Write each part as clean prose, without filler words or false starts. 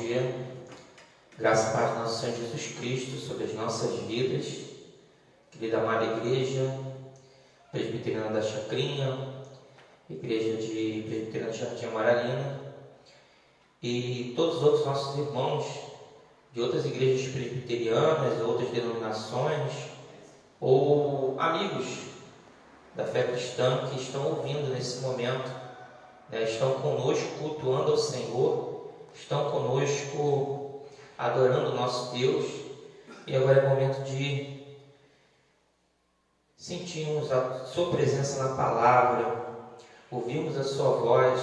dia. Graça e paz do nosso Senhor Jesus Cristo sobre as nossas vidas. Querida amada igreja, presbiteriana da Chacrinha, igreja de presbiteriana de Jardim Amaralina e todos os outros nossos irmãos de outras igrejas presbiterianas, outras denominações ou amigos da fé cristã que estão ouvindo nesse momento, estão conosco cultuando ao Senhor, estão conosco adorando o nosso Deus. E agora é momento de sentirmos a sua presença na palavra, ouvirmos a sua voz.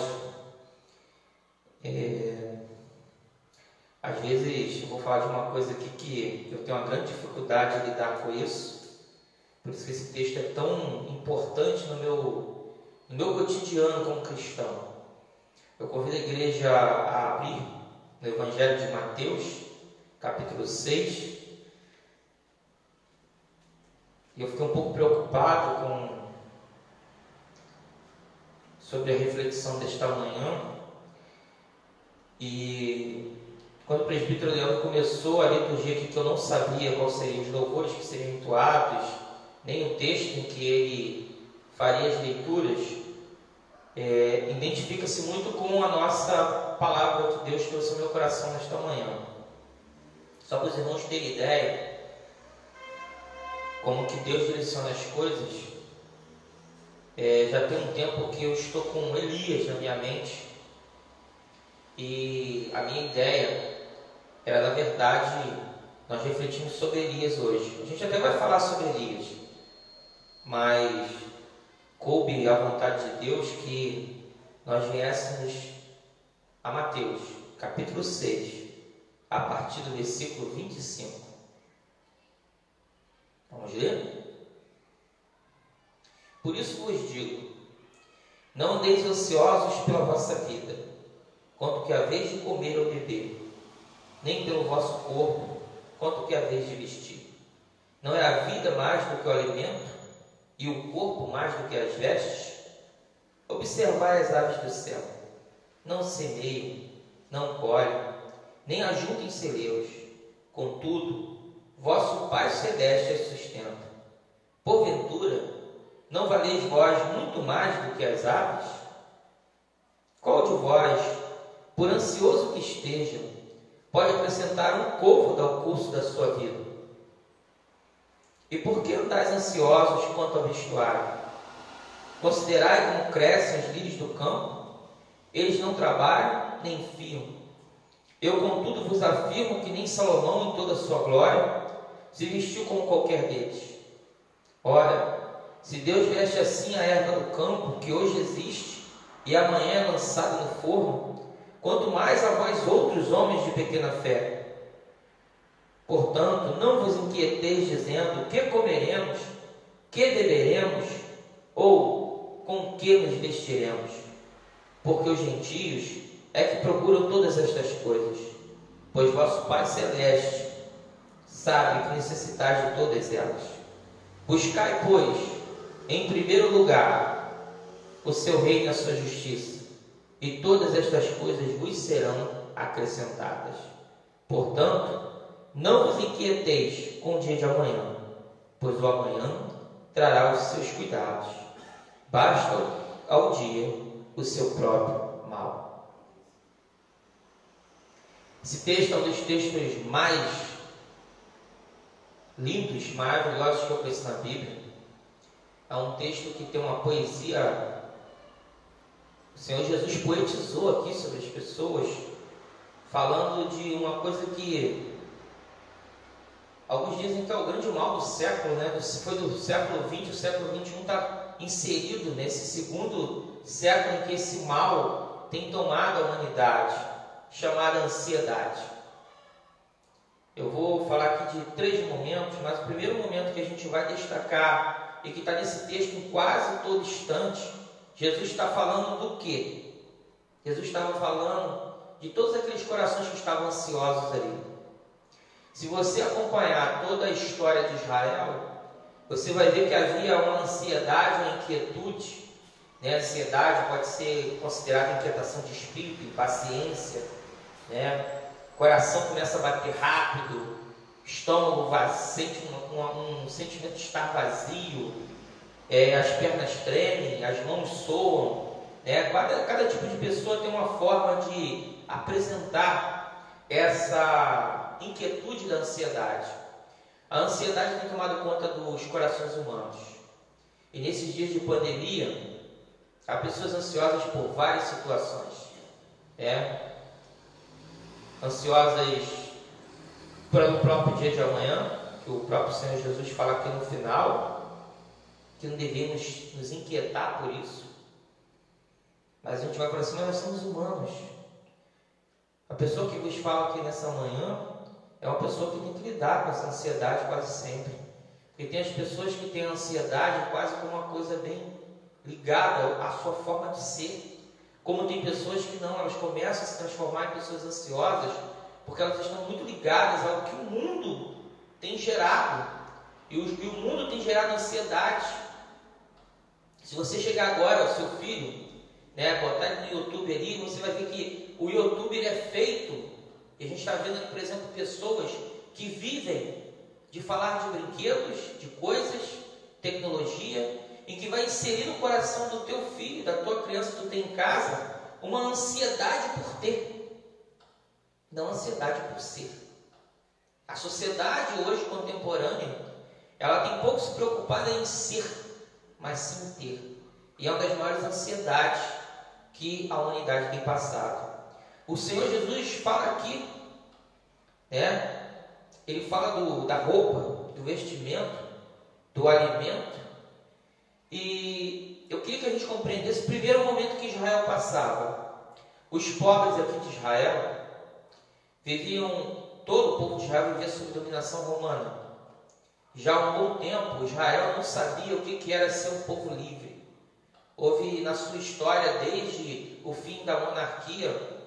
Às vezes eu vou falar de uma coisa aqui que eu tenho uma grande dificuldade de lidar com isso, por isso que esse texto é tão importante no meu cotidiano como cristão. Eu convido a igreja a abrir no Evangelho de Mateus, capítulo 6. E eu fiquei um pouco preocupado sobre a reflexão desta manhã. E quando o presbítero Leandro começou a liturgia aqui, que eu não sabia quais seriam os louvores que seriam entoados, nem o texto em que ele faria as leituras, identifica-se muito com a nossa palavra que Deus trouxe ao meu coração nesta manhã. Só para os irmãos terem ideia como que Deus direciona as coisas, já tem um tempo que eu estou com Elias na minha mente, e a minha ideia era, na verdade, nós refletimos sobre Elias hoje. A gente até vai falar sobre Elias, mas coube a vontade de Deus que nós viéssemos a Mateus, capítulo 6, a partir do versículo 25. Vamos ler? Por isso vos digo, não andeis ansiosos pela vossa vida, quanto que haveis de comer ou beber, nem pelo vosso corpo, quanto que haveis de vestir. Não é a vida mais do que o alimento, e o corpo mais do que as vestes? Observai as aves do céu, não semeiam, não colhem, nem ajuntam em celeiros, contudo, vosso Pai Celeste as sustenta. Porventura, não valeis vós muito mais do que as aves? Qual de vós, por ansioso que esteja, pode acrescentar um côvado ao curso da sua vida? E por que andais ansiosos quanto ao vestuário? Considerai como crescem os lírios do campo? Eles não trabalham nem fiam. Eu, contudo, vos afirmo que nem Salomão, em toda a sua glória, se vestiu como qualquer deles. Ora, se Deus veste assim a erva do campo, que hoje existe e amanhã é lançada no forno, quanto mais a vós outros homens de pequena fé. Portanto, não vos inquieteis dizendo: que comeremos, que beberemos, ou com que nos vestiremos? Porque os gentios é que procuram todas estas coisas, pois vosso Pai Celeste sabe que necessitais de todas elas. Buscai, pois, em primeiro lugar o seu reino e a sua justiça, e todas estas coisas vos serão acrescentadas. Portanto, não vos inquieteis com o dia de amanhã, pois o amanhã trará os seus cuidados. Basta ao dia o seu próprio mal. Esse texto é um dos textos mais lindos, maravilhosos que eu conheço na Bíblia. É um texto que tem uma poesia. O Senhor Jesus poetizou aqui sobre as pessoas, falando de uma coisa que alguns dizem que é o grande mal do século, foi do século XX, o século XXI está inserido nesse segundo século em que esse mal tem tomado a humanidade, chamada ansiedade. Eu vou falar aqui de 3 momentos, mas o primeiro momento que a gente vai destacar, e que está nesse texto em quase todo instante, Jesus está falando do quê? Jesus estava falando de todos aqueles corações que estavam ansiosos ali. Se você acompanhar toda a história de Israel, você vai ver que havia uma ansiedade, uma inquietude. A ansiedade pode ser considerada inquietação de espírito, impaciência, o coração começa a bater rápido, o estômago sente um sentimento de estar vazio, as pernas tremem, as mãos soam, né? Cada tipo de pessoa tem uma forma de apresentar essa inquietude da ansiedade. A ansiedade tem tomado conta dos corações humanos. E nesses dias de pandemia, há pessoas ansiosas por várias situações. Ansiosas pelo próprio dia de amanhã, que o próprio Senhor Jesus fala aqui no final, que não devemos nos inquietar por isso. Mas a gente vai para assim, mas nós somos humanos. A pessoa que vos fala aqui nessa manhã é uma pessoa que tem que lidar com essa ansiedade quase sempre. Porque tem as pessoas que têm a ansiedade quase como uma coisa bem ligada à sua forma de ser. Como tem pessoas que não, elas começam a se transformar em pessoas ansiosas porque elas estão muito ligadas ao que o mundo tem gerado. E o mundo tem gerado ansiedade. Se você chegar agora ao seu filho, botar ele no YouTube ali, você vai ver que o YouTube ele é feito, e a gente está vendo, por exemplo, pessoas que vivem de falar de brinquedos, de coisas, tecnologia, em que vai inserir no coração do teu filho, da tua criança que tu tem em casa, uma ansiedade por ter, não ansiedade por ser. A sociedade hoje contemporânea, ela tem pouco se preocupada em ser, mas sim em ter. E é uma das maiores ansiedades que a humanidade tem passado. O Senhor Jesus fala aqui, ele fala da roupa, do vestimento, do alimento. E eu queria que a gente compreendesse o primeiro momento que Israel passava. Os pobres aqui de Israel todo o povo de Israel vivia sob dominação romana. Já há um bom tempo, Israel não sabia o que era ser um povo livre. Houve na sua história, desde o fim da monarquia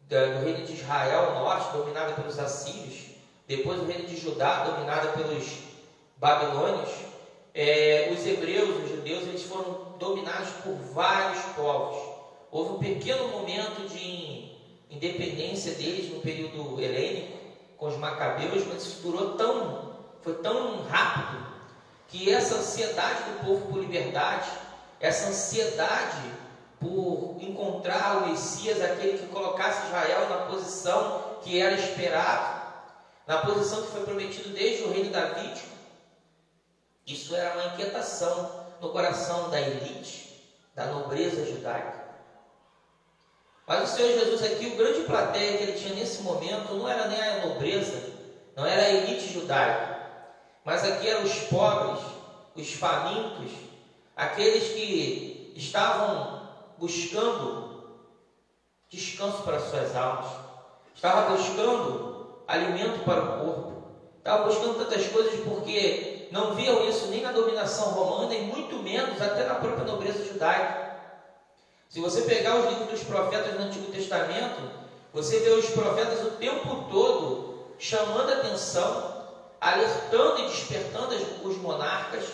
do reino de Israel, norte, dominado pelos assírios, depois o reino de Judá, dominado pelos babilônios, os hebreus, os judeus, eles foram dominados por vários povos. Houve um pequeno momento de independência deles no período helênico, com os macabeus, mas isso foi tão rápido, que essa ansiedade do povo por liberdade, essa ansiedade por encontrar o Messias, aquele que colocasse Israel na posição que era esperado, na posição que foi prometido desde o reino davídico, isso era uma inquietação no coração da elite, da nobreza judaica. Mas o Senhor Jesus aqui, o grande plateia que ele tinha nesse momento, não era nem a nobreza, não era a elite judaica, mas aqui eram os pobres, os famintos, aqueles que estavam buscando descanso para suas almas, estavam buscando alimento para o corpo, estavam buscando tantas coisas porque não viam isso nem na dominação romana e muito menos até na própria nobreza judaica. Se você pegar os livros dos profetas no Antigo Testamento, você vê os profetas o tempo todo chamando a atenção, alertando e despertando os monarcas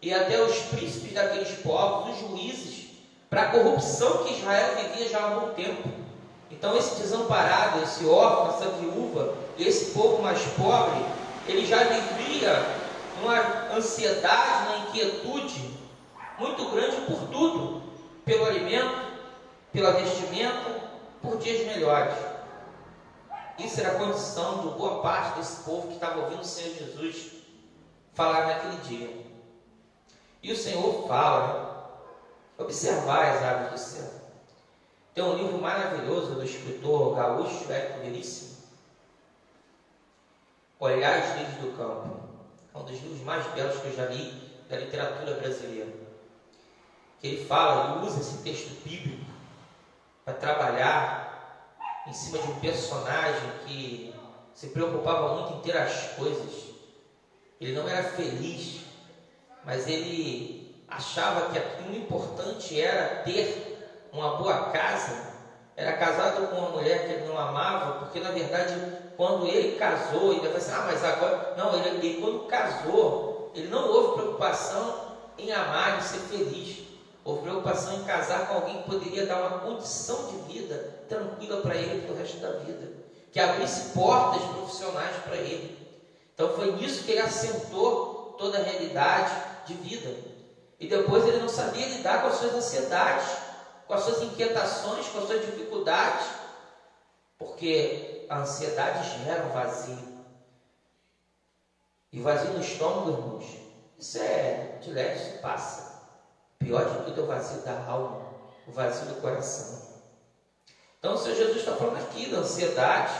e até os príncipes daqueles povos, os juízes, para a corrupção que Israel vivia já há algum tempo. Então esse desamparado, esse órfão, essa viúva, esse povo mais pobre, ele já vivia numa ansiedade, uma inquietude muito grande por tudo, pelo alimento, pela vestimenta, por dias melhores. Isso era a condição de boa parte desse povo que estava ouvindo o Senhor Jesus falar naquele dia. E o Senhor fala, observar as aves do céu. Tem um livro maravilhoso do escritor gaúcho, veríssimo, Olhar os Lírios do Campo. É um dos livros mais belos que eu já li da literatura brasileira. Que ele fala, ele usa esse texto bíblico para trabalhar em cima de um personagem que se preocupava muito em ter as coisas. Ele não era feliz, mas ele achava que o importante era ter uma boa casa. Era casado com uma mulher que ele não amava, porque na verdade, quando ele casou, ele vai assim, mas agora... Não, ele quando casou, ele não houve preocupação em amar e ser feliz. Houve preocupação em casar com alguém que poderia dar uma condição de vida tranquila para ele para o resto da vida. que abrisse portas profissionais para ele. Então foi nisso que ele assentou toda a realidade de vida. E depois ele não sabia lidar com as suas ansiedades, com as suas inquietações, com as suas dificuldades, porque a ansiedade gera um vazio. E vazio no estômago, irmãos, isso é de leve, isso passa. O pior de tudo é o vazio da alma, o vazio do coração. Então o Senhor Jesus está falando aqui da ansiedade.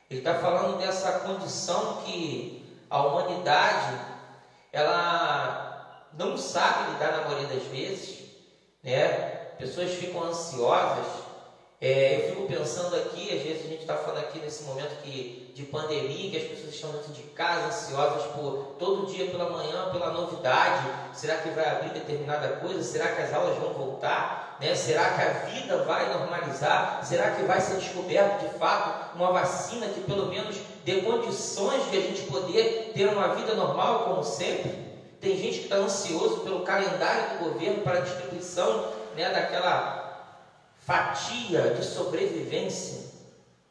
Ele está falando dessa condição que a humanidade, ela não sabe lidar na maioria das vezes, né? Pessoas ficam ansiosas. Eu fico pensando aqui, às vezes a gente está falando aqui nesse momento de pandemia, que as pessoas estão dentro de casa ansiosas por todo dia pela manhã, pela novidade. Será que vai abrir determinada coisa? Será que as aulas vão voltar? Né? Será que a vida vai normalizar? Será que vai ser descoberto de fato uma vacina que pelo menos dê condições de a gente poder ter uma vida normal como sempre? Tem gente que está ansioso pelo calendário do governo para a distribuição, né, daquela fatia de sobrevivência,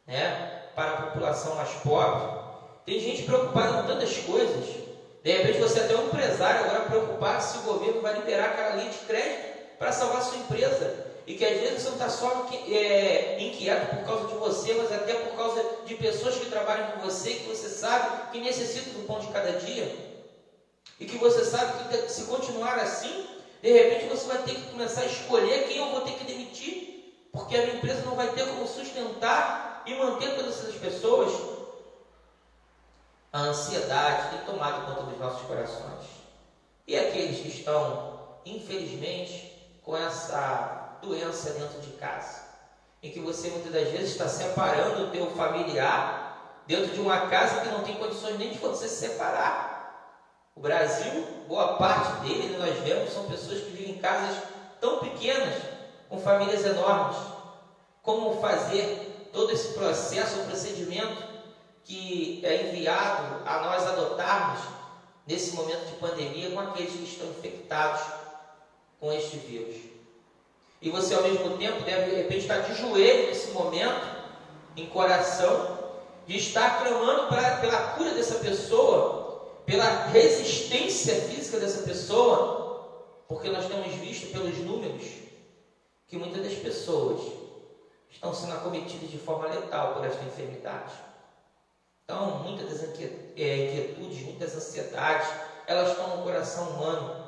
né, para a população mais pobre. Tem gente preocupada com tantas coisas. De repente você é até um empresário agora preocupado se o governo vai liberar aquela linha de crédito para salvar a sua empresa. E que às vezes você não está só inquieto por causa de você, mas até por causa de pessoas que trabalham com você, que você sabe que necessitam do pão de cada dia. E que você sabe que se continuar assim, de repente você vai ter que começar a escolher quem eu vou ter que demitir, porque a minha empresa não vai ter como sustentar e manter todas essas pessoas. A ansiedade tem tomado conta dos nossos corações. E aqueles que estão, infelizmente, com essa doença dentro de casa, em que você muitas das vezes está separando o teu familiar dentro de uma casa que não tem condições nem de você se separar. O Brasil, boa parte dele, nós vemos, são pessoas que vivem em casas tão pequenas, com famílias enormes. Como fazer todo esse processo, o procedimento que é enviado a nós adotarmos nesse momento de pandemia com aqueles que estão infectados com este vírus. E você ao mesmo tempo deve de repente estar de joelho nesse momento, em coração, de estar clamando pela cura dessa pessoa, pela resistência física dessa pessoa, porque nós temos visto pelos números que muitas das pessoas estão sendo acometidas de forma letal por esta enfermidade. Então, muitas das inquietudes, muitas ansiedades, elas estão no coração humano.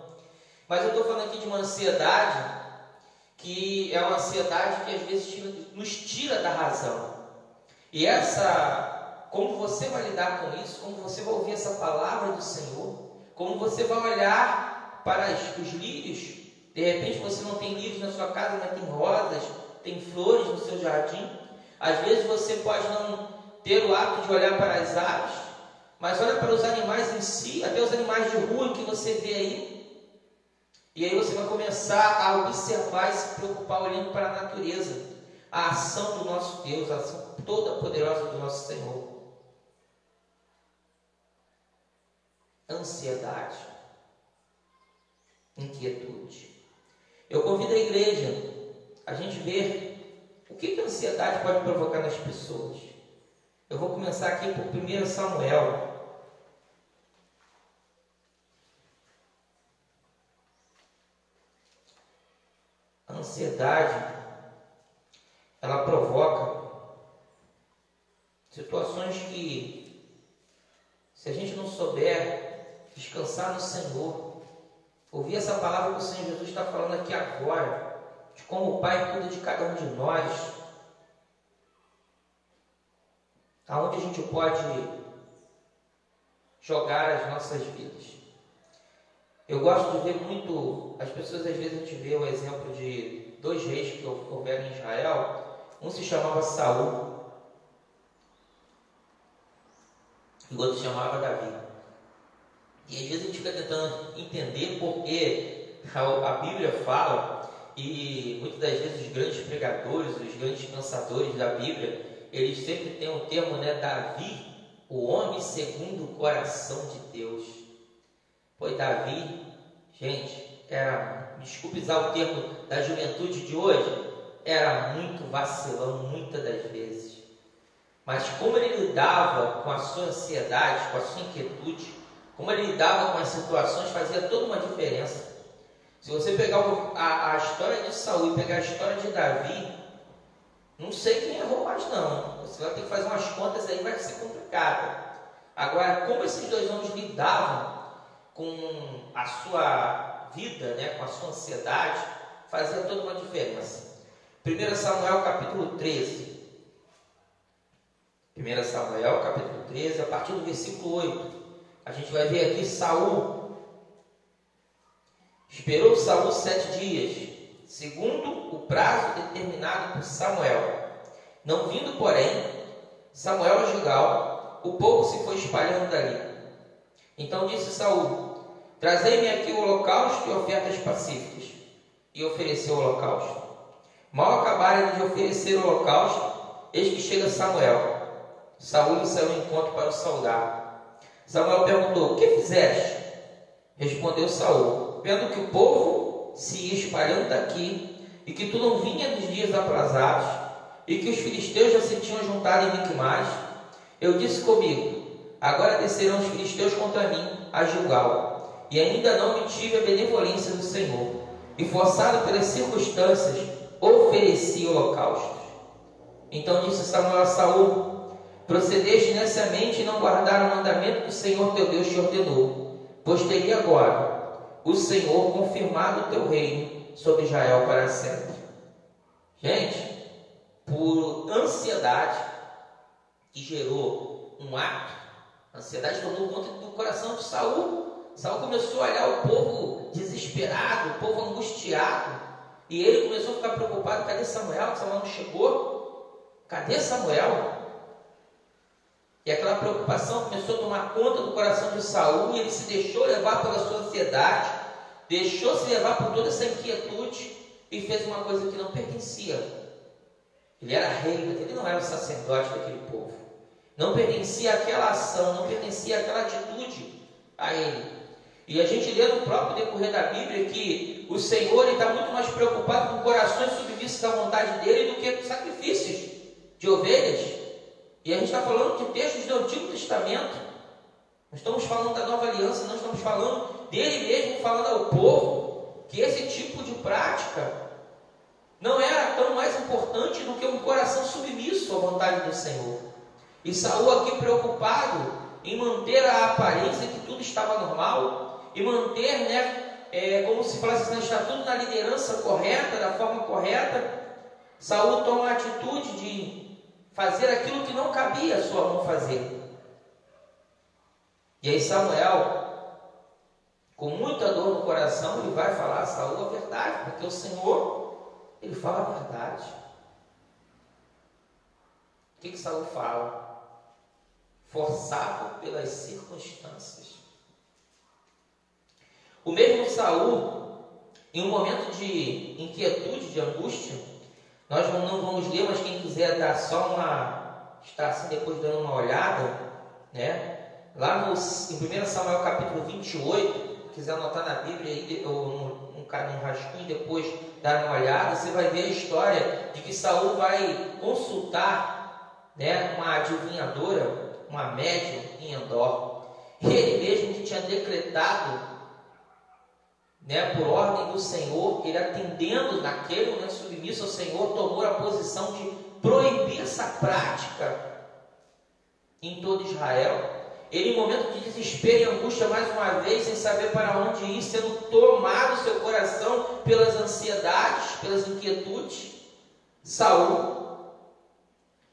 Mas eu estou falando aqui de uma ansiedade que é uma ansiedade que às vezes nos tira da razão. E como você vai lidar com isso, como você vai ouvir essa palavra do Senhor, como você vai olhar para os lírios. De repente você não tem lírios na sua casa, mas tem rosas, tem flores no seu jardim. Às vezes você pode não ter o hábito de olhar para as aves, mas olha para os animais em si, até os animais de rua que você vê aí. E aí você vai começar a observar e se preocupar olhando para a natureza, a ação do nosso Deus, a ação toda poderosa do nosso Senhor. Ansiedade, inquietude. Eu convido a igreja a gente ver o que a ansiedade pode provocar nas pessoas. Eu vou começar aqui por 1 Samuel. A ansiedade, ela provoca situações que, se a gente não souber descansar no Senhor, ouvir essa palavra que o Senhor Jesus está falando aqui agora, de como o Pai cuida de cada um de nós, aonde a gente pode jogar as nossas vidas. Eu gosto de ver muito, as pessoas às vezes a gente vê o exemplo de 2 reis que houveram em Israel. Um se chamava Saul e o outro se chamava Davi. E às vezes a gente fica tentando entender porque a Bíblia fala, e muitas das vezes os grandes pregadores, os grandes pensadores da Bíblia, eles sempre têm o termo, né, Davi, o homem segundo o coração de Deus. Pois Davi, gente, desculpe usar o termo da juventude de hoje, era muito vacilão muitas das vezes. mas como ele lidava com a sua ansiedade, com a sua inquietude, como ele lidava com as situações, fazia toda uma diferença. Se você pegar a história de Saul e pegar a história de Davi, não sei quem errou mais não. Você vai ter que fazer umas contas aí, vai ser complicado. Agora, como esses dois homens lidavam com a sua vida, né, com a sua ansiedade, fazia toda uma diferença. 1 Samuel capítulo 13. 1 Samuel capítulo 13, a partir do versículo 8. A gente vai ver aqui Saul. Esperou Saul 7 dias, segundo o prazo determinado por Samuel. Não vindo, porém, Samuel a Gilgal, o povo se foi espalhando dali. Então disse Saul: trazei-me aqui o holocausto e ofertas pacíficas. E ofereceu o holocausto. Mal acabaram de oferecer o holocausto, eis que chega Samuel. Saul lhe saiu ao encontro para o saudar. Samuel perguntou: o que fizeste? Respondeu Saul: vendo que o povo se ia espalhando daqui, e que tu não vinha nos dias aprazados, e que os filisteus já se tinham juntado em Miquimás, eu disse comigo: agora descerão os filisteus contra mim a Gilgal, e ainda não me tive a benevolência do Senhor, e forçado pelas circunstâncias, ofereci holocaustos. Então disse Samuel a Saul: procedeste neciamente e não guardaram o mandamento que o Senhor teu Deus te ordenou, pois teria agora o Senhor confirmado o teu reino sobre Israel para sempre. Gente, por ansiedade que gerou um ato, a ansiedade tomou conta do coração de Saul. Saul começou a olhar o povo desesperado, o povo angustiado, e ele começou a ficar preocupado: cadê Samuel? Samuel não chegou? Cadê Samuel? E aquela preocupação começou a tomar conta do coração de Saul, e ele se deixou levar pela sua ansiedade, deixou-se levar por toda essa inquietude, e fez uma coisa que não pertencia. Ele era rei, mas ele não era o sacerdote daquele povo. Não pertencia àquela ação, não pertencia àquela atitude a ele. E a gente lê no próprio decorrer da Bíblia que o Senhor está muito mais preocupado com corações submissos à vontade dele do que com sacrifícios de ovelhas. E a gente está falando de textos do Antigo Testamento. Não estamos falando da Nova Aliança, não estamos falando dele mesmo, falando ao povo que esse tipo de prática não era tão mais importante do que um coração submisso à vontade do Senhor. E Saul aqui preocupado em manter a aparência que tudo estava normal, e manter, como se falasse assim, está tudo na liderança correta, da forma correta. Saul toma a atitude de fazer aquilo que não cabia a sua mão fazer. E aí Samuel, com muita dor no coração, ele vai falar a Saul a verdade, porque o Senhor, ele fala a verdade. O que Saul fala? Forçado pelas circunstâncias. O mesmo Saul, em um momento de inquietude, de angústia, nós não vamos ler, mas quem quiser dar só está assim depois dando uma olhada, né? Lá em 1 Samuel capítulo 28, quiser anotar na Bíblia aí, ou num rascunho, depois dar uma olhada, você vai ver a história de que Saul vai consultar, né, uma adivinhadora, uma médium em Endor. Ele mesmo que tinha decretado, né, por ordem do Senhor, ele atendendo naquele momento submisso ao Senhor, tomou a posição de proibir essa prática em todo Israel. Ele, em momento de desespero e angústia, mais uma vez, sem saber para onde ir, sendo tomado seu coração pelas ansiedades, pelas inquietudes, Saul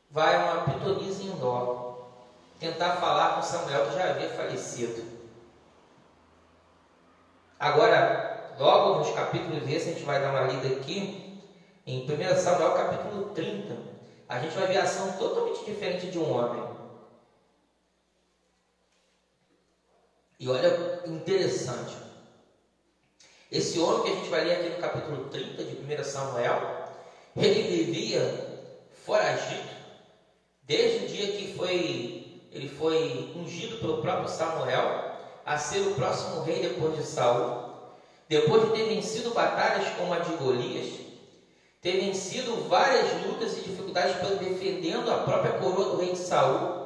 vai a uma pitonisa em Endor tentar falar com Samuel, que já havia falecido. Agora, logo nos capítulos esses, a gente vai dar uma lida aqui, em 1 Samuel capítulo 30, a gente vai ver a ação totalmente diferente de um homem. E olha, interessante, esse homem que a gente vai ler aqui no capítulo 30 de 1 Samuel, ele vivia foragido, desde o dia que ele foi ungido pelo próprio Samuel, a ser o próximo rei depois de Saul, depois de ter vencido batalhas como a de Golias, ter vencido várias lutas e dificuldades defendendo a própria coroa do rei Saul.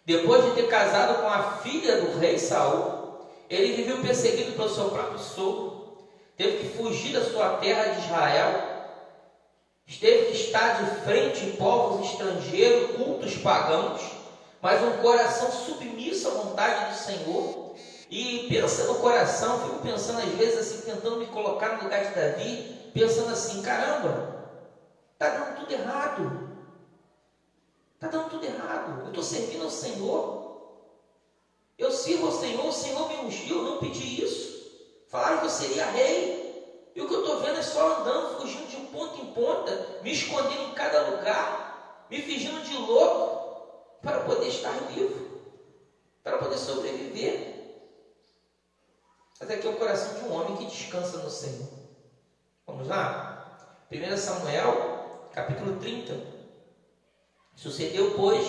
Depois de ter casado com a filha do rei Saul, ele viveu perseguido pelo seu próprio sogro, teve que fugir da sua terra de Israel, teve que estar de frente em povos estrangeiros, cultos pagãos, mas um coração submisso à vontade do Senhor. E pensa no coração, fico pensando às vezes assim, tentando me colocar no lugar de Davi, pensando assim, caramba, está dando tudo errado. Está dando tudo errado. Eu estou servindo ao Senhor. Eu sirvo ao Senhor. O Senhor me ungiu. Eu não pedi isso. Falaram que eu seria rei. E o que eu estou vendo é só andando, fugindo de ponta em ponta, me escondendo em cada lugar, me fingindo de louco, para poder estar vivo, para poder sobreviver. Mas aqui é o coração de um homem que descansa no Senhor. Vamos lá? 1 Samuel, capítulo 30. Sucedeu, pois,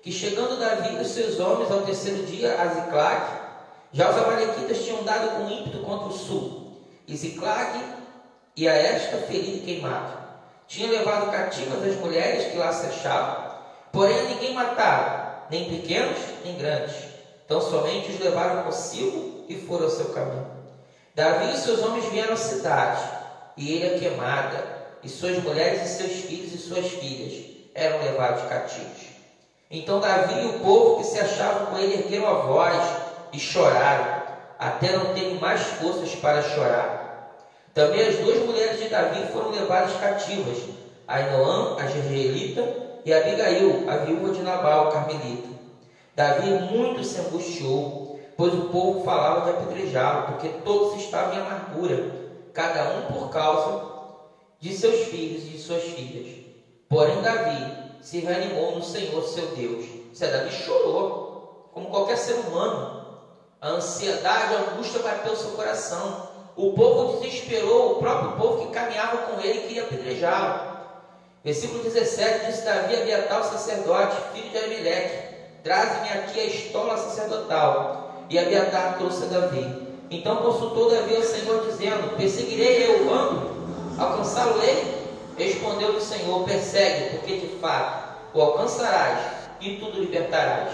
que chegando Davi e os seus homens ao terceiro dia a Ziclag, já os amalequitas tinham dado com ímpeto contra o sul, e Ziclag e a esta ferido e queimado. Tinham levado cativas as mulheres que lá se achavam, porém a ninguém mataram, nem pequenos, nem grandes. Então somente os levaram consigo e foram ao seu caminho. Davi e seus homens vieram à cidade, e ele a queimada, e suas mulheres e seus filhos e suas filhas eram levados cativos. Então Davi e o povo que se achavam com ele ergueram a voz e choraram, até não terem mais forças para chorar. Também as duas mulheres de Davi foram levadas cativas, Ainoã, a jezreelita, e Abigail, a viúva de Nabal, carmelita. Davi muito se angustiou, pois o povo falava de apedrejá-lo, porque todos estavam em amargura, cada um por causa de seus filhos e de suas filhas. Porém Davi se reanimou no Senhor seu Deus. Davi chorou, como qualquer ser humano. A ansiedade, a angústia bateu o seu coração. O povo desesperou, o próprio povo que caminhava com ele e queria apedrejá-lo. Versículo 17, disse Davi a Abiatar, o sacerdote, filho de Aimeleque: traze-me aqui a estola sacerdotal. E Abiatar trouxe a Davi. Então consultou Davi ao Senhor, dizendo: perseguirei eu o bando? Alcançá-lo-ei? Respondeu-lhe o Senhor: persegue, porque de fato o alcançarás e tudo libertarás.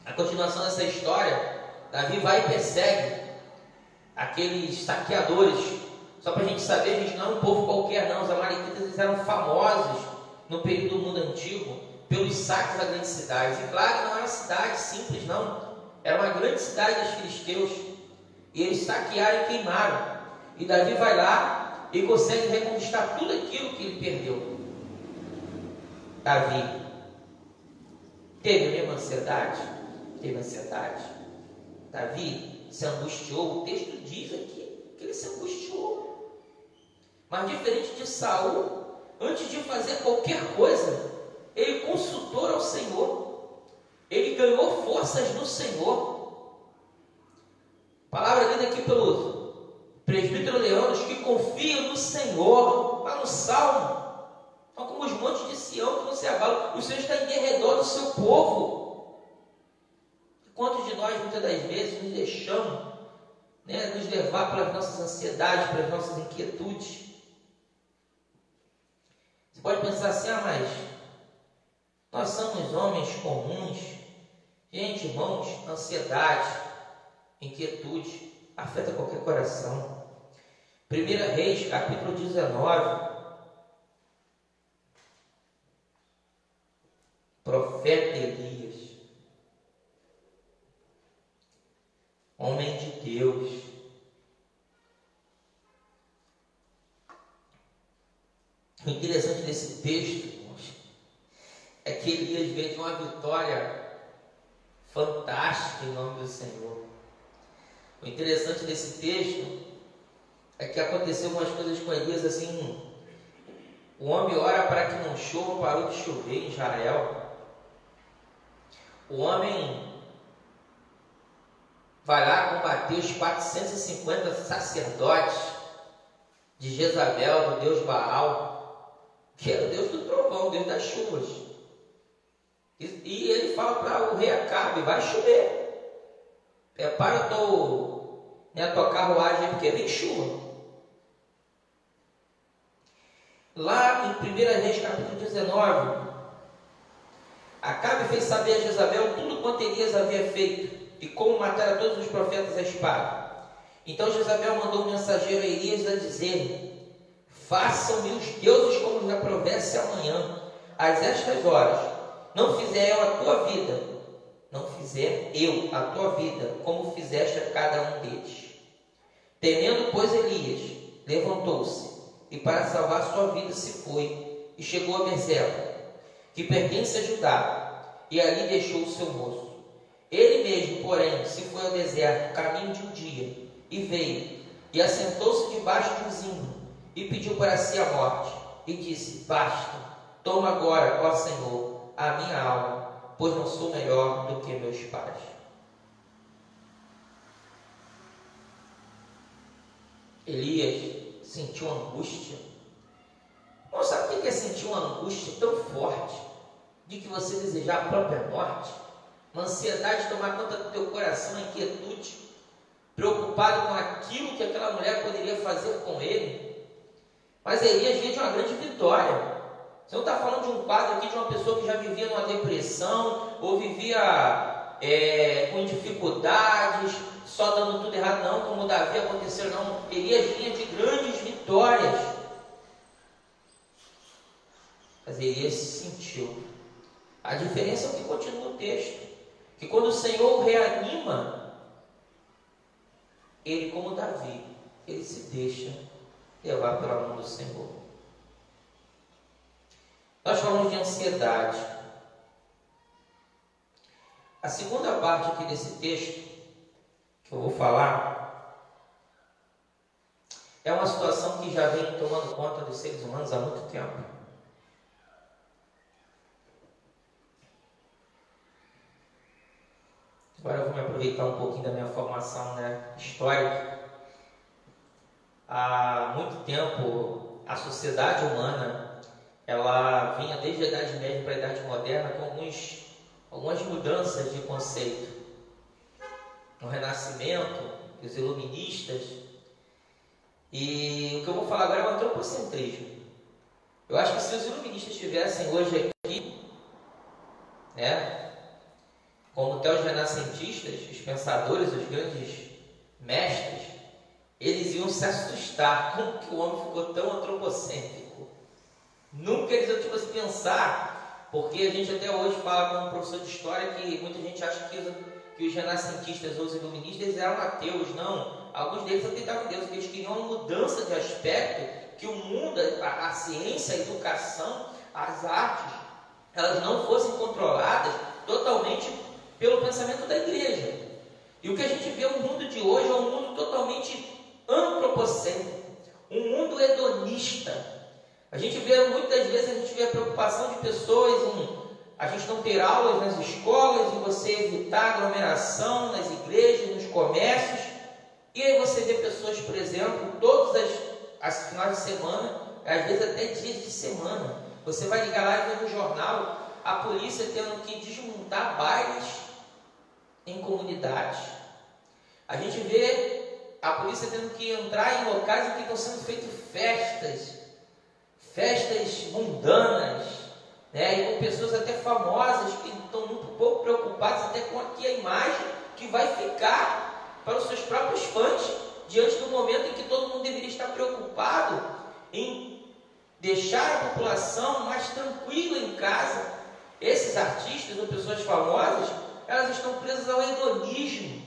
A continuação dessa história, Davi vai e persegue aqueles saqueadores. Só para a gente saber, a gente não é um povo qualquer não. Os amalequitas, eles eram famosos no período do mundo antigo pelos saques a grandes cidades. E claro, não era uma cidade simples não, era uma grande cidade dos filisteus, e eles saquearam e queimaram. E Davi vai lá e consegue reconquistar tudo aquilo que ele perdeu. Davi teve a mesma ansiedade? Teve ansiedade. Davi se angustiou. O texto diz aqui que ele se angustiou. Mas diferente de Saul, antes de fazer qualquer coisa, ele consultou ao Senhor. Ele ganhou forças no Senhor. Palavra lida aqui pelo presbítero Leandros, que confia no Senhor, lá no Salmo. Então, como os montes de Sião que não se abalam, o Senhor está em derredor do seu povo. Quantos de nós, muitas das vezes, nos deixamos nos levar pelas nossas ansiedades, pelas nossas inquietudes? Você pode pensar assim: mas nós somos homens comuns. Gente, irmãos, ansiedade, inquietude afeta qualquer coração. 1 Reis, capítulo 19. Profeta Elias, homem de Deus. O interessante desse texto, irmãos, é que Elias veio de uma vitória fantástica em nome do Senhor. O interessante desse texto é que aconteceu algumas coisas com Elias assim. O homem ora para que não chova, parou de chover em Israel. O homem vai lá combater os 450 sacerdotes de Jezabel, do deus Baal, que era o deus do trovão, o deus das chuvas. E ele fala para o rei Acabe: vai chover. Prepara a tua carruagem, porque vem chuva. Lá em 1 Reis, capítulo 19, Acabe fez saber a Jezabel tudo quanto Elias havia feito e como matara todos os profetas à espada. Então Jezabel mandou um mensageiro a Elias a dizer: façam-me os deuses como lhe aprovesse amanhã, às estas horas. Não fizer eu a tua vida, como fizeste a cada um deles. Temendo, pois, Elias levantou-se e para salvar sua vida se foi e chegou a Berseba, que pertence a Judá, e ali deixou o seu moço. Ele mesmo, porém, se foi ao deserto, caminho de um dia, e veio, e assentou-se debaixo de um zinho, e pediu para si a morte, e disse: basta, toma agora, ó Senhor, a minha alma, pois não sou melhor do que meus pais. Elias sentiu angústia. Não sabe o que é sentir uma angústia tão forte, de que você desejar a própria morte? Uma ansiedade de tomar conta do teu coração, uma inquietude, preocupado com aquilo que aquela mulher poderia fazer com ele. Mas Elias vinha de uma grande vitória. Você não está falando de um quadro aqui de uma pessoa que já vivia numa depressão, ou vivia com dificuldades, só dando tudo errado, não, como Davi aconteceu, não. Elias vinha de grandes vitórias. Mas Elias se sentiu. A diferença é o que continua o texto, que quando o Senhor o reanima, ele, como Davi, ele se deixa levar pela mão do Senhor. Nós falamos de ansiedade. A segunda parte aqui desse texto, que eu vou falar, é uma situação que já vem tomando conta dos seres humanos há muito tempo. Agora eu vou me aproveitar um pouquinho da minha formação, histórica. Há muito tempo, a sociedade humana, ela vinha desde a Idade Média para a Idade Moderna com algumas mudanças de conceito. No Renascimento, os iluministas, e o que eu vou falar agora é o antropocentrismo. Eu acho que se os iluministas estivessem hoje aqui, como até os renascentistas, os pensadores, os grandes mestres, eles iam se assustar como que o homem ficou tão antropocêntrico. Nunca eles iam pensar, porque a gente até hoje fala com um professor de história que muita gente acha que os renascentistas ou os iluministas eram ateus. Não, alguns deles acreditavam em Deus, porque eles queriam uma mudança de aspecto, que o mundo, a ciência, a educação, as artes, elas não fossem controladas totalmente pelo pensamento da igreja. E o que a gente vê no mundo de hoje é um mundo totalmente antropocêntrico, um mundo hedonista. A gente vê, muitas vezes, a preocupação de pessoas em a gente não ter aulas nas escolas, em você evitar aglomeração nas igrejas, nos comércios. E aí você vê pessoas, por exemplo, todas as finais de semana, às vezes até dias de semana, você vai ligar lá e ver no jornal a polícia tendo que desmontar bailes em comunidades. A gente vê a polícia tendo que entrar em locais em que estão sendo feitas festas mundanas, e com pessoas até famosas que estão um pouco preocupadas até com aqui a imagem que vai ficar para os seus próprios fãs, diante do momento em que todo mundo deveria estar preocupado em deixar a população mais tranquila em casa. Esses artistas ou pessoas famosas, elas estão presas ao hedonismo,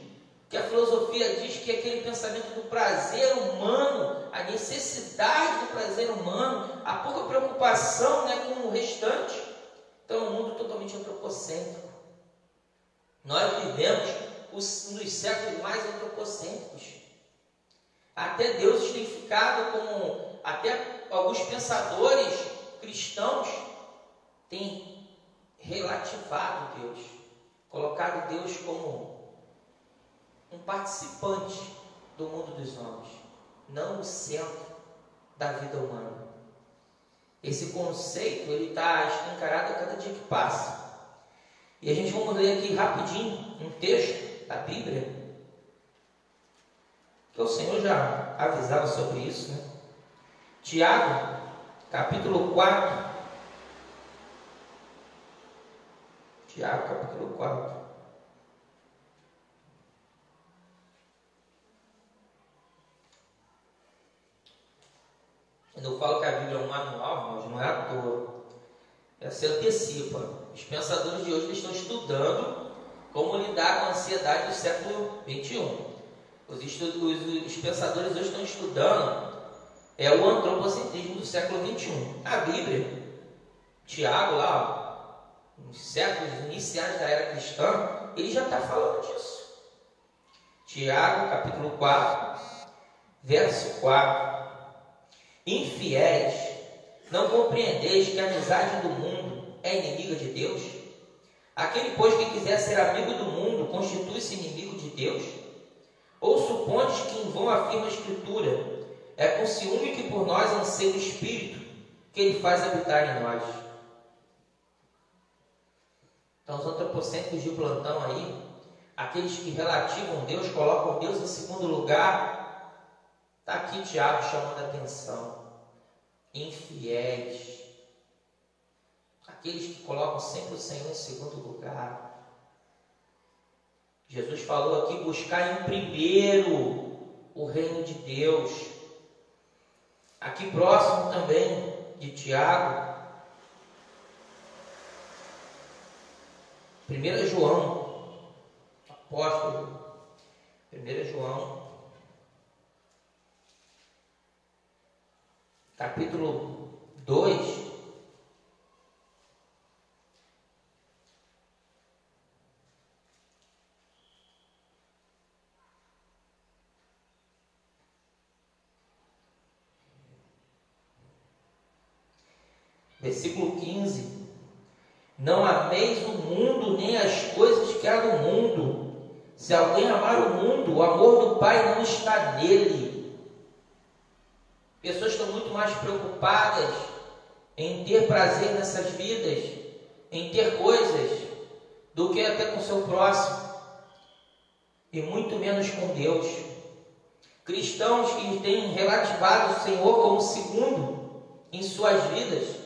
que a filosofia diz que é aquele pensamento do prazer humano, a necessidade do prazer humano, a pouca preocupação com o restante. Então é um mundo totalmente antropocêntrico. Nós vivemos um dos séculos mais antropocêntricos. Até Deus tem ficado como, até alguns pensadores cristãos têm relativado Deus, colocado Deus como um participante do mundo dos homens, não o centro da vida humana. Esse conceito ele está escancarado a cada dia que passa. E a gente vamos ler aqui rapidinho um texto da Bíblia, que o Senhor já avisava sobre isso, Tiago, capítulo 4. Tiago, capítulo 4. Quando eu falo que a Bíblia é um manual, irmãos, não é à toa. Ela se antecipa. Os pensadores de hoje estão estudando como lidar com a ansiedade do século XXI. Os pensadores hoje estão estudando o antropocentrismo do século XXI. A Bíblia, Tiago, lá, nos séculos iniciais da era cristã, ele já está falando disso. Tiago, capítulo 4, verso 4. Infiéis, não compreendeis que a amizade do mundo é inimiga de Deus? Aquele, pois, que quiser ser amigo do mundo, constitui-se inimigo de Deus? Ou supondes que em vão afirma a Escritura, é com ciúme que por nós anseia o Espírito, que Ele faz habitar em nós? Então, os antropocêntricos de plantão aí, aqueles que relativam Deus, colocam Deus em segundo lugar, está aqui Tiago chamando a atenção. Infiéis, aqueles que colocam sempre o Senhor em segundo lugar. Jesus falou aqui: buscar em primeiro o reino de Deus. Aqui próximo também de Tiago, 1 João, apóstolo, 1 João, capítulo 2, versículo 15: não ameis o mundo nem as coisas que há no mundo. Se alguém amar o mundo, o amor do Pai não está nele. Pessoas estão muito mais preocupadas em ter prazer nessas vidas, em ter coisas, do que até com o seu próximo, e muito menos com Deus. Cristãos que têm relativado o Senhor como segundo em suas vidas.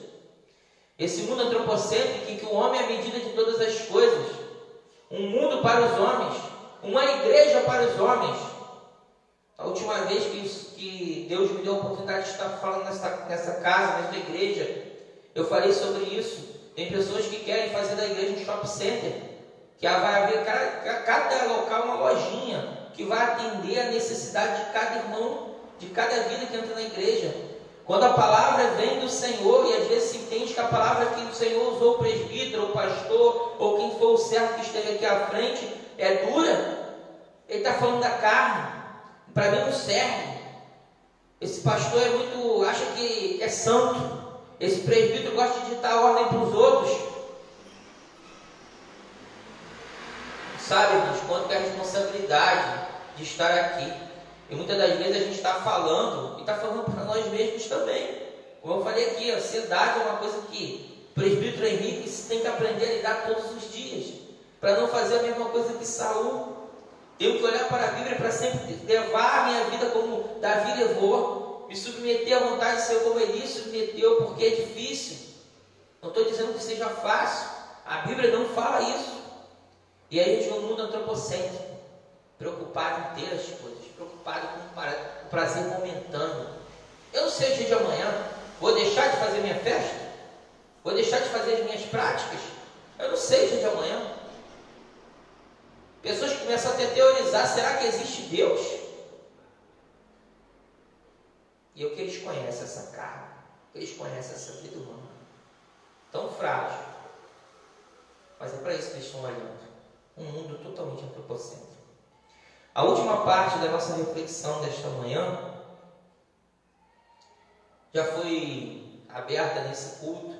Esse mundo antropocêntrico em que o homem é a medida de todas as coisas, um mundo para os homens, uma igreja para os homens. A última vez que Deus me deu a oportunidade de estar falando nessa casa, nesta igreja, eu falei sobre isso. Tem pessoas que querem fazer da igreja um shopping center, que vai haver cada local uma lojinha, que vai atender a necessidade de cada irmão, de cada vida que entra na igreja. Quando a palavra vem do Senhor, e às vezes se entende que a palavra que o Senhor usou, o presbítero, o pastor, ou quem for o servo que esteve aqui à frente, é dura, ele está falando da carne. Para mim não serve. Esse pastor acha que é santo. Esse presbítero gosta de ditar ordem para os outros. Sabe, irmãos, quanto que é a responsabilidade de estar aqui. E muitas das vezes a gente está falando, e está falando para nós mesmos também. Como eu falei aqui, a ansiedade é uma coisa que o presbítero Henrique tem que aprender a lidar todos os dias, para não fazer a mesma coisa que Saul. Tenho que olhar para a Bíblia para sempre levar a minha vida como Davi levou, me submeter à vontade do Senhor como Eli submeteu, porque é difícil. Não estou dizendo que seja fácil, a Bíblia não fala isso. E aí a gente vê um mundo antropocêntrico, preocupado em ter as coisas, preocupado com o prazer momentâneo. Eu não sei o dia de amanhã, vou deixar de fazer minha festa? Vou deixar de fazer as minhas práticas? Eu não sei o dia de amanhã. Pessoas que começam a teorizar, será que existe Deus? E é o que eles conhecem, essa carne, eles conhecem essa vida humana, tão frágil. Mas é para isso que eles estão olhando, um mundo totalmente antropocêntrico. A última parte da nossa reflexão desta manhã já foi aberta nesse culto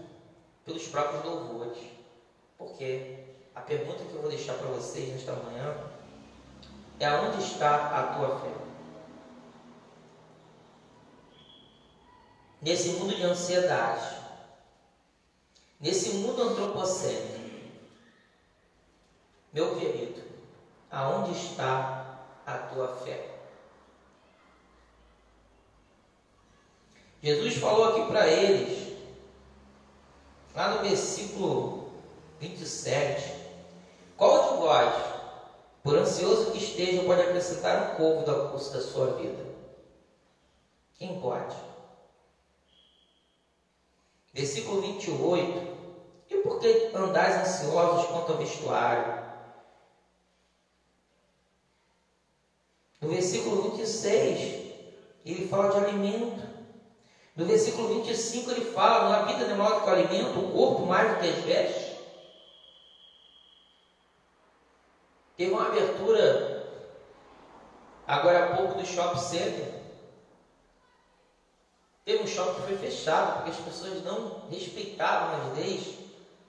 pelos próprios louvores, porque a pergunta que eu vou deixar para vocês nesta manhã é: aonde está a tua fé? Nesse mundo de ansiedade, nesse mundo antropocêntrico, meu querido, aonde está a tua fé? Jesus falou aqui para eles lá no versículo 27, qual de vós, por ansioso que esteja, pode acrescentar um côvado ao curso da sua vida? Quem pode? Versículo 28, e por que andais ansiosos quanto ao vestuário? No versículo 26, ele fala de alimento. No versículo 25, ele fala: a vida não é maior do que o alimento, o corpo mais do que as vestes. Teve uma abertura agora há pouco do shopping center. Teve um shopping que foi fechado porque as pessoas não respeitavam as leis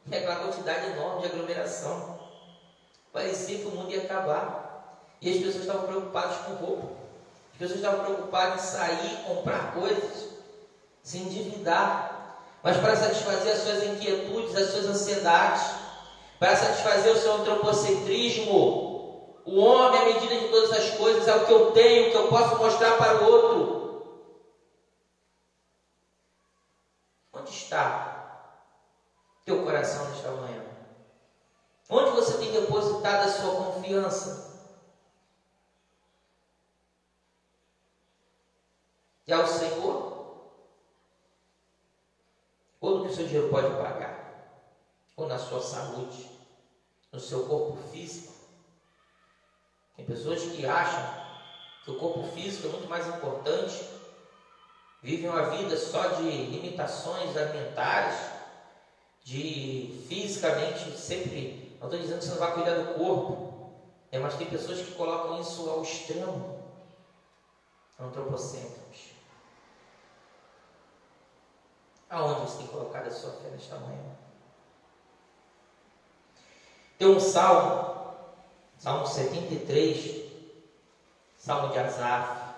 e aquela quantidade enorme de aglomeração. Parecia que o mundo ia acabar. E as pessoas estavam preocupadas com roupa. As pessoas estavam preocupadas em sair, comprar coisas, se endividar. Mas para satisfazer as suas inquietudes, as suas ansiedades, para satisfazer o seu antropocentrismo, o homem, à medida de todas as coisas, é o que eu tenho, o que eu posso mostrar para o outro. Onde está teu coração nesta manhã? Onde você tem depositado a sua confiança? É ao Senhor? Ou no que o seu dinheiro pode pagar? Ou na sua saúde? No seu corpo físico? Tem pessoas que acham que o corpo físico é muito mais importante, vivem uma vida só de limitações alimentares, de fisicamente sempre. Não estou dizendo que você não vai cuidar do corpo, mas tem pessoas que colocam isso ao extremo, antropocêntricos. Aonde você tem colocado a sua fé nesta manhã? Tem um salmo, Salmo 73, Salmo de Asaf.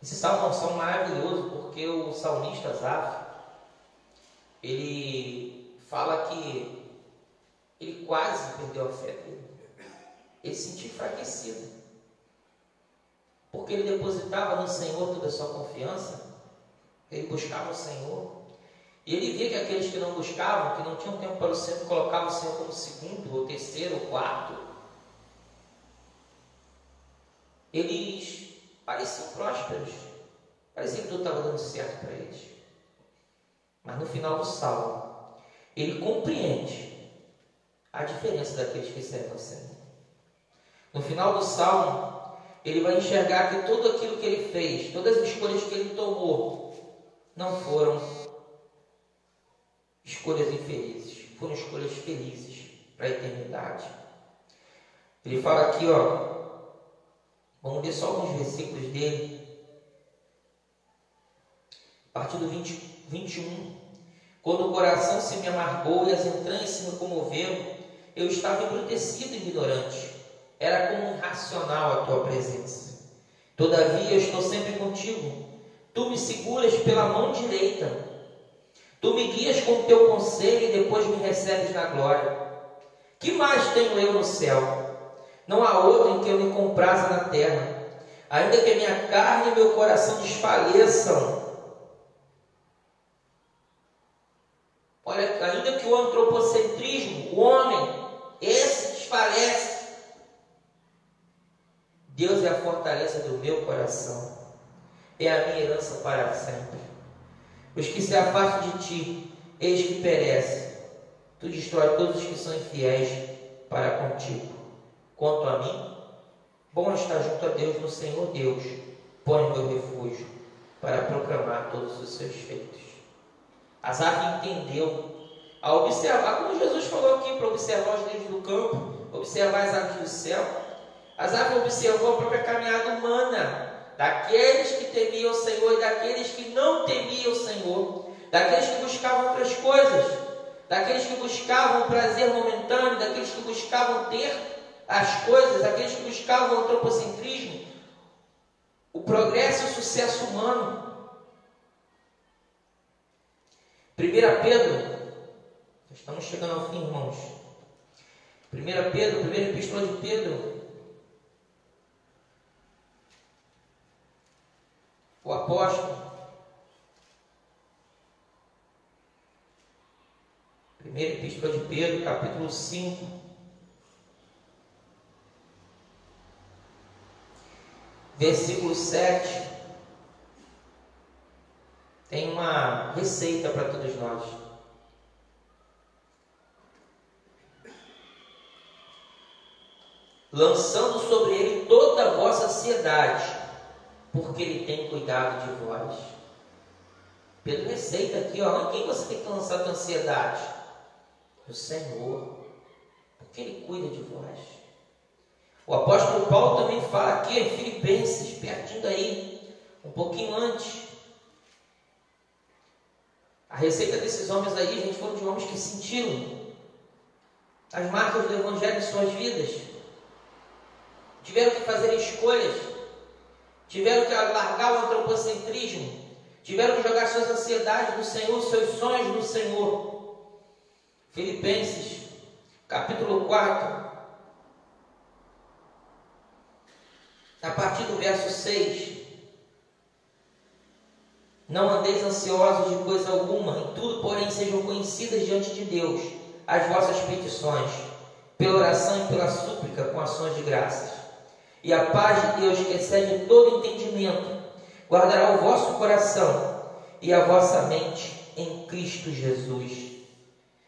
Esse salmo é um salmo maravilhoso, porque o salmista Asaf, ele fala que ele quase perdeu a fé dele. Ele se sentiu enfraquecido, porque ele depositava no Senhor toda a sua confiança. Ele buscava o Senhor, e ele via que aqueles que não buscavam, que não tinham tempo para o Senhor, colocavam o Senhor como segundo, ou terceiro, ou quarto. Eles pareciam prósperos, parecia que tudo estava dando certo para eles. Mas no final do salmo, ele compreende a diferença daqueles que servem ao Senhor. No final do salmo, ele vai enxergar que tudo aquilo que ele fez, todas as escolhas que ele tomou, não foram escolhas infelizes, foram escolhas felizes para a eternidade. Ele fala aqui, vamos ver só alguns versículos dele, a partir do 21. Quando o coração se me amargou e as entranhas se me comoveram, eu estava embrutecido e ignorante, era como irracional a tua presença. Todavia eu estou sempre contigo. Tu me seguras pela mão direita. Tu me guias com o teu conselho e depois me recebes na glória. Que mais tenho eu no céu? Não há outro em que eu me compraza na terra. Ainda que a minha carne e meu coração desfaleçam. Olha, ainda que o antropocentrismo, o homem, esse desfalece, Deus é a fortaleza do meu coração. É a minha herança para sempre. Os que se afastam de ti, eis que perecem. Tu destrói todos os que são infiéis para contigo. Quanto a mim, bom estar junto a Deus, no Senhor Deus, põe o meu refúgio para proclamar todos os seus feitos. Asaf entendeu, a observar, como Jesus falou aqui, para observar os lírios do campo, observar as aves do céu. Asaf observou a própria caminhada humana, daqueles que temiam o Senhor e daqueles que não temiam o Senhor, daqueles que buscavam outras coisas, daqueles que buscavam prazer momentâneo, daqueles que buscavam ter as coisas, daqueles que buscavam o antropocentrismo, o progresso e o sucesso humano. 1 Pedro, estamos chegando ao fim, irmãos. 1 Pedro, primeira epístola de Pedro, o apóstolo, Primeira Epístola de Pedro, capítulo 5. Versículo 7. Tem uma receita para todos nós. Lançando sobre ele toda a vossa ansiedade, porque ele tem cuidado de vós. Pedro receita aqui, ó, em quem você tem que lançar a tua ansiedade? No Senhor, porque ele cuida de vós. O apóstolo Paulo também fala aqui em Filipenses, pertinho daí, um pouquinho antes. A receita desses homens aí, gente, foram de homens que sentiram as marcas do Evangelho em suas vidas. Tiveram que fazer escolhas, tiveram que largar o antropocentrismo, tiveram que jogar suas ansiedades no Senhor, seus sonhos no Senhor. Filipenses, capítulo 4, a partir do verso 6. Não andeis ansiosos de coisa alguma, em tudo, porém, sejam conhecidas diante de Deus as vossas petições, pela oração e pela súplica, com ações de graças. E a paz de Deus, que excede todo entendimento, guardará o vosso coração e a vossa mente em Cristo Jesus.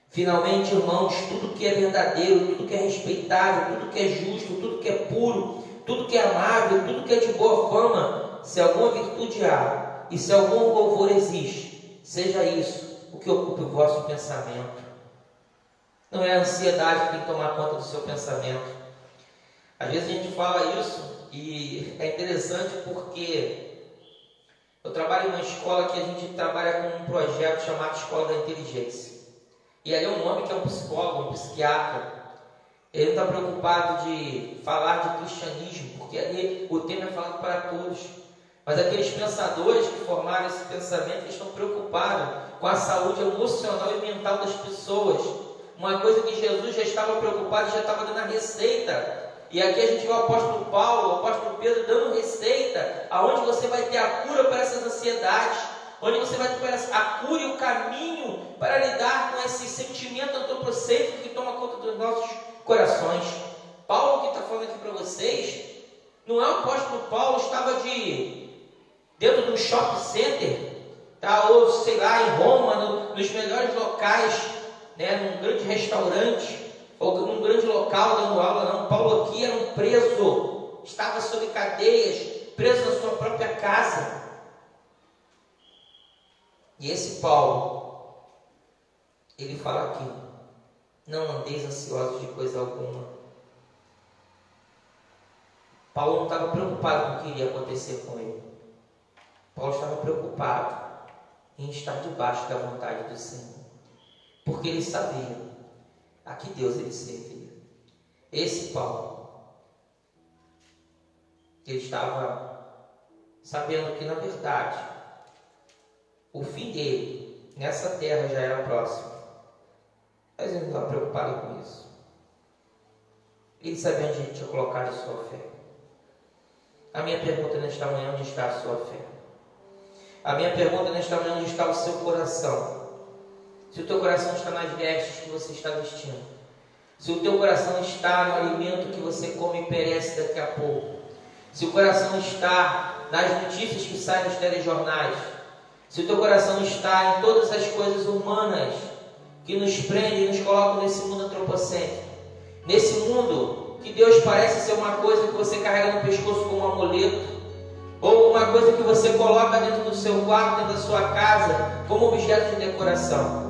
Finalmente, irmãos, tudo que é verdadeiro, tudo que é respeitável, tudo que é justo, tudo que é puro, tudo que é amável, tudo que é de boa fama, se alguma virtude há e se algum louvor existe, seja isso o que ocupe o vosso pensamento. Não é a ansiedade que tem que tomar conta do seu pensamento. Às vezes a gente fala isso e é interessante porque eu trabalho em uma escola que a gente trabalha com um projeto chamado Escola da Inteligência. E ali é um homem que é um psicólogo, um psiquiatra. Ele não está preocupado de falar de cristianismo, porque ali o tema é falado para todos. Mas aqueles pensadores que formaram esse pensamento, eles estão preocupados com a saúde emocional e mental das pessoas. Uma coisa que Jesus já estava preocupado, já estava dando a receita. E aqui a gente vê o apóstolo Paulo, o apóstolo Pedro dando receita, aonde você vai ter a cura para essas ansiedades, onde você vai ter a cura e o caminho para lidar com esse sentimento antropocêntrico que toma conta dos nossos corações. Paulo, que está falando aqui para vocês, não é o apóstolo Paulo, estava dentro de um shopping center, tá? Ou sei lá, em Roma, nos melhores locais, né? Num grande restaurante, ou num grande local dando aula. Não, Paulo aqui era um preso, estava sob cadeias, preso na sua própria casa. E esse Paulo, ele fala aqui: não andeis ansiosos de coisa alguma. Paulo não estava preocupado com o que iria acontecer com ele. Paulo estava preocupado em estar debaixo da vontade do Senhor, porque ele sabia a que Deus ele servia. Esse Paulo, ele estava sabendo que, na verdade, o fim dele nessa terra já era próximo, mas ele não estava preocupado com isso. Ele sabia onde ele tinha colocado a sua fé. A minha pergunta nesta manhã: onde está a sua fé? A minha pergunta nesta manhã: onde está o seu coração? Se o teu coração está nas vestes que você está vestindo, se o teu coração está no alimento que você come e perece daqui a pouco, se o coração está nas notícias que saem nos telejornais, se o teu coração está em todas as coisas humanas que nos prendem e nos colocam nesse mundo antropocêntrico, nesse mundo que Deus parece ser uma coisa que você carrega no pescoço como um amuleto, ou uma coisa que você coloca dentro do seu quarto, dentro da sua casa, como objeto de decoração.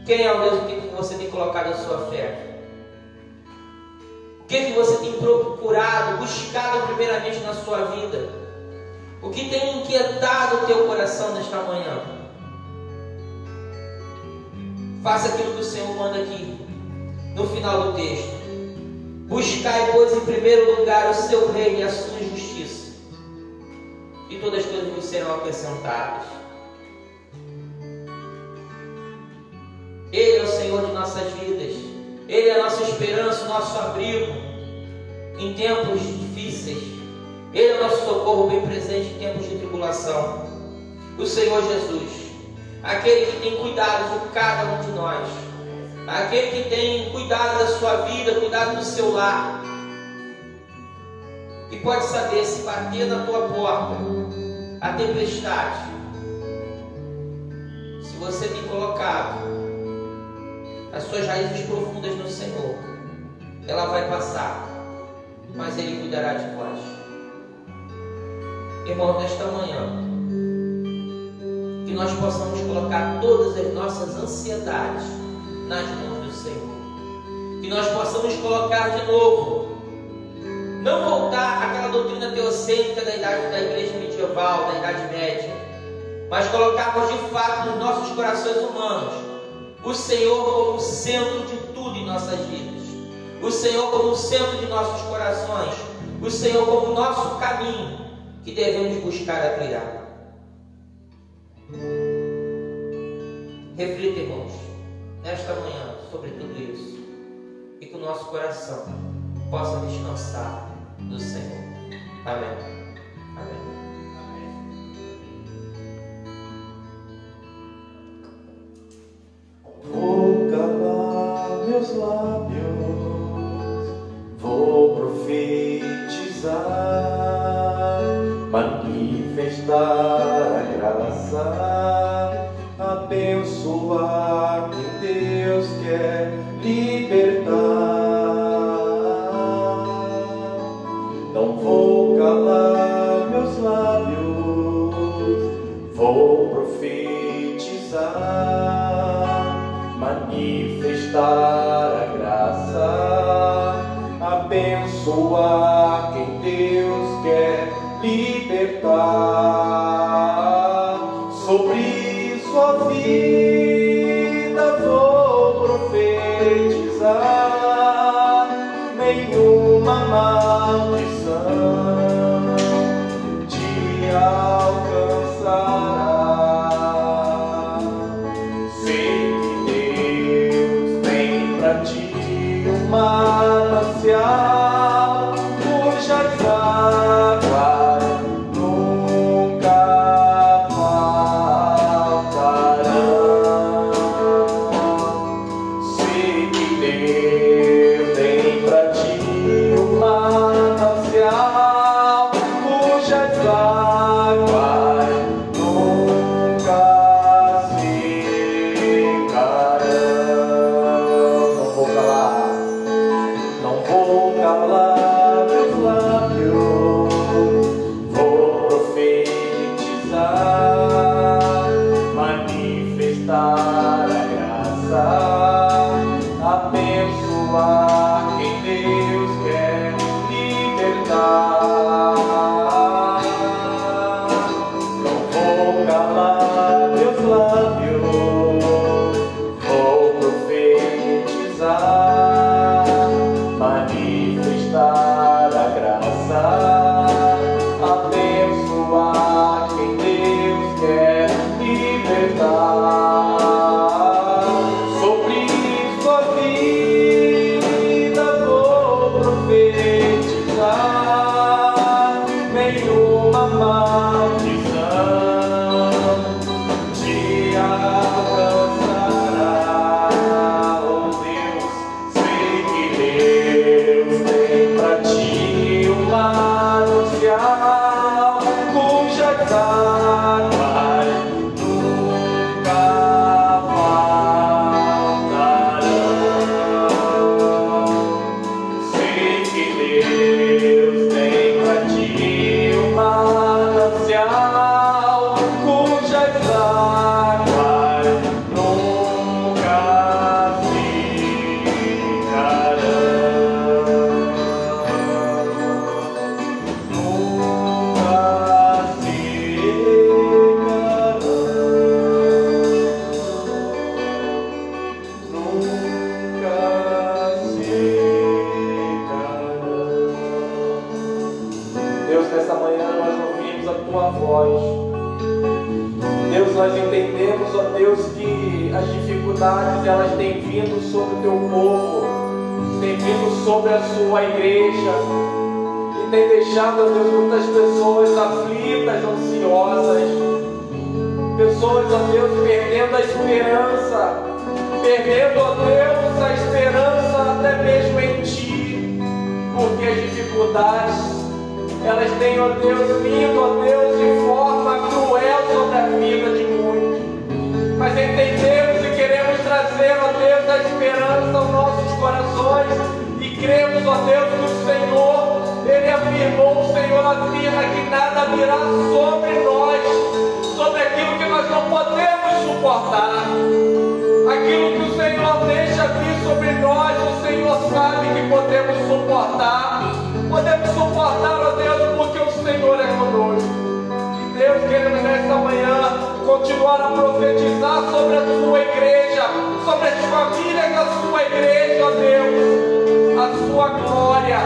Quem é o Deus em que você tem colocado a sua fé? O que você tem procurado, buscado primeiramente na sua vida? O que tem inquietado o teu coração nesta manhã? Faça aquilo que o Senhor manda aqui, no final do texto. Buscai, pois, em primeiro lugar o seu reino e a sua justiça, e todas as coisas vos serão acrescentadas. Ele é o Senhor de nossas vidas. Ele é a nossa esperança, o nosso abrigo em tempos difíceis. Ele é o nosso socorro bem presente em tempos de tribulação. O Senhor Jesus, aquele que tem cuidado de cada um de nós, aquele que tem cuidado da sua vida, cuidado do seu lar, que pode saber se bater na tua porta a tempestade, se você tem colocado as suas raízes profundas no Senhor, ela vai passar, mas Ele cuidará de vós. Irmão, nesta manhã, que nós possamos colocar todas as nossas ansiedades nas mãos do Senhor, que nós possamos colocar de novo, não voltar àquela doutrina teocêntrica da idade da igreja medieval, da Idade Média, mas colocarmos de fato nos nossos corações humanos o Senhor como o centro de tudo em nossas vidas, o Senhor como o centro de nossos corações, o Senhor como o nosso caminho que devemos buscar a trilhar. Reflita, irmãos, nesta manhã sobre tudo isso, e que o nosso coração possa descansar no Senhor. Amém. Amém. Vou calar meus lábios, vou profetizar, manifestar a graça, abençoar quem Deus quer libertar. Não vou calar meus lábios, vou profetizar, manifestar a graça, abençoar quem Deus quer libertar. Sobre sua vida vou profetizar, nenhuma maldição te alcançará. Sei que Deus tem pra ti um manancial, cujas águas nunca faltarão. Sei que Deus tem pra ti um manancial, cujas águas nunca secarão. Não vou calar, não vou calar meus lábios, vou profetizar, manifestar a graça, abençoar quem Deus quer libertar. Não vou calar meus lábios, vou profetizar, manifestar a graça, abençoar quem Deus quer libertar. Sobre sua vida vou profetizar, nenhuma maldição te alcançará. Oh Deus, sei que Deus tem pra ti um manancial, cujas águas nunca faltarão. Sei que Deus tem pra ti um manancial, cujas águas nunca secarão. Nunca secarão. Nunca secarão. Deus, nessa manhã nós ouvimos a tua voz. Deus, nós entendemos, ó Deus, que as dificuldades elas têm vindo sobre o teu povo, têm vindo sobre a sua igreja e tem deixado, ó Deus, muitas pessoas aflitas, ansiosas. Pessoas, ó Deus, perdendo a esperança, perdendo, ó Deus, a esperança até mesmo em Ti, porque as dificuldades, elas têm, ó Deus, vindo, ó Deus, de forma cruel sobre a vida de muitos. Mas entendemos e queremos trazer, ó Deus, a esperança aos nossos corações e cremos, ó Deus, que o Senhor, Ele afirmou, o Senhor afirma que nada virá sobre nós, sobre aquilo que nós não podemos suportar. Aquilo que o Senhor deixa vir sobre nós, o Senhor sabe que podemos suportar. Podemos suportar, ó Deus, porque o Senhor é conosco. E Deus, queremos nesta manhã continuar a profetizar sobre a Sua igreja, sobre as famílias da Sua igreja, ó Deus, a Sua glória,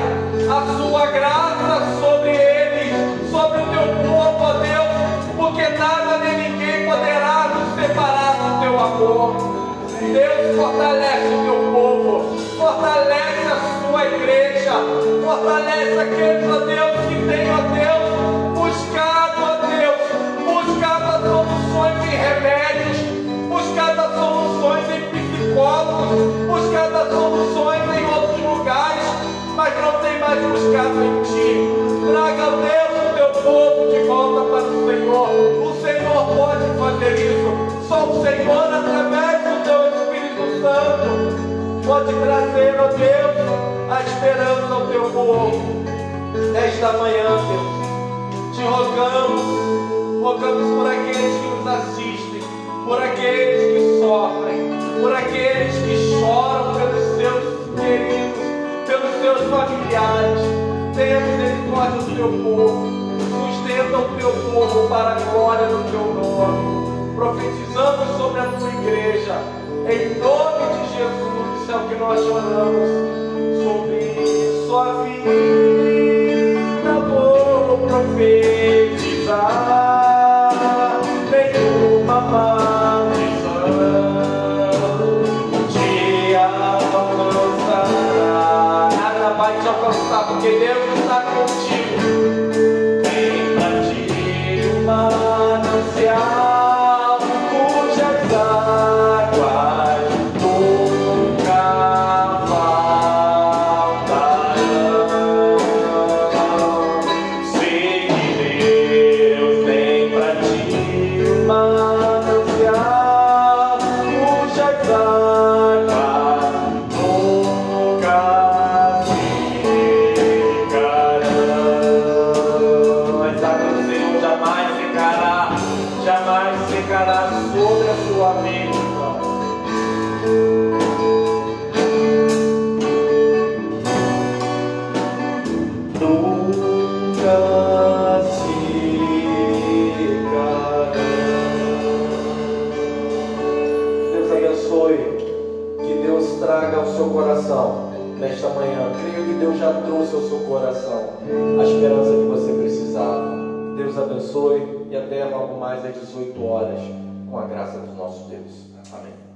a Sua graça sobre eles, sobre o Teu povo, ó Deus, porque nada nem ninguém poderá nos separar do Teu amor. Deus, fortalece o Teu povo, fortalece a Sua igreja, fortalece aqueles, ó Deus, que têm, ó Deus, buscado, ó Deus, buscado as soluções em remédios, buscado as soluções em psicólogos, buscado as soluções em outros lugares, mas não tem mais buscado em Ti. Traga, ó Deus, o Teu povo de volta para o Senhor. O Senhor pode fazer isso. Só o Senhor, através do Teu Espírito Santo, pode trazer, ó Deus, a esperança ao Teu povo. Nesta manhã, Deus, te rogamos por aqueles que nos assistem, por aqueles que sofrem, por aqueles que choram pelos seus queridos, pelos seus familiares. Tenha misericórdia do Teu povo, sustenta o Teu povo para a glória do Teu nome. Profetizamos sobre a Tua igreja, em nome de Jesus, isso é o que nós oramos, sobre sua vida vou profetizar, nenhuma maldição te alcançará, nada vai te alcançar, porque Deus está contigo. Tem pra ti uma manancial sobre a sua vida. Nunca secará. Deus abençoe, que Deus traga ao seu coração nesta manhã. Creio que Deus já trouxe ao seu coração a esperança que você precisava. Deus abençoe e até logo mais às 18 horas, com a graça do nosso Deus. Amém.